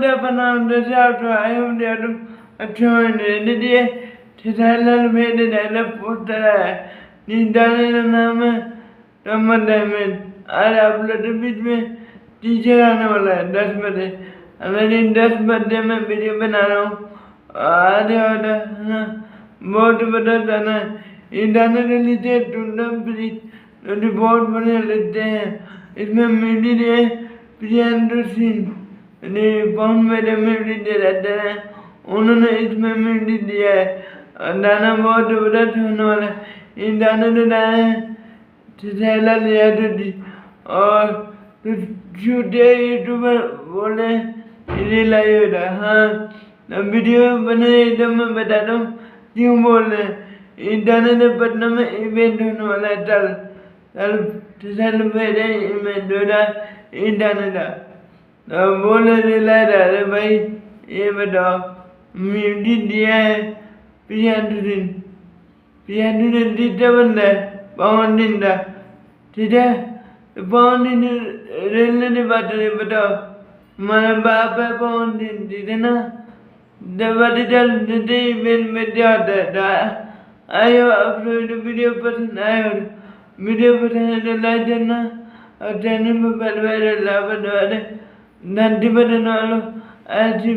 Depanam the chapter, I am there to join the day to tell me that I put the Nidana Ramadan. I have let it with me, teacher and that's better. And I didn't that's but them a video banana. I the boat better than I. In the little to them, please. The boat money let there. It's my media, Pian to sing. The pound made a memory that उन्होंने इसमें मिट्टी दिया है दाना बहुत बड़ा होने वाला है इन दाने ने दाने थैला लिया दी और तो छोटे यूट्यूबर बोले इधर लाइए उधर हाँ वीडियो बने इधर मैं बताता हूँ क्यों बोल रहे इन दाने ने पटना में इवेंट होने वाला है चल मेरे इवेंट हो रहा इन दाने का तो बोले ला रहे भाई ये बताओ मिट्टी दिया है पियानो ने दीता बंदा है पावन दिन था ठीक है तो पावन दिन रेलने की बात नहीं बताओ हमारा बाप है पावन दिन ठीक है ना दबाते चल देते इवेंट में जाता था आयो आप लोग वीडियो पसंद आए और वीडियो पसंद है तो लाइक करना और चैनल पर पहले लाभ दे नंदी बटन वालों ऐसी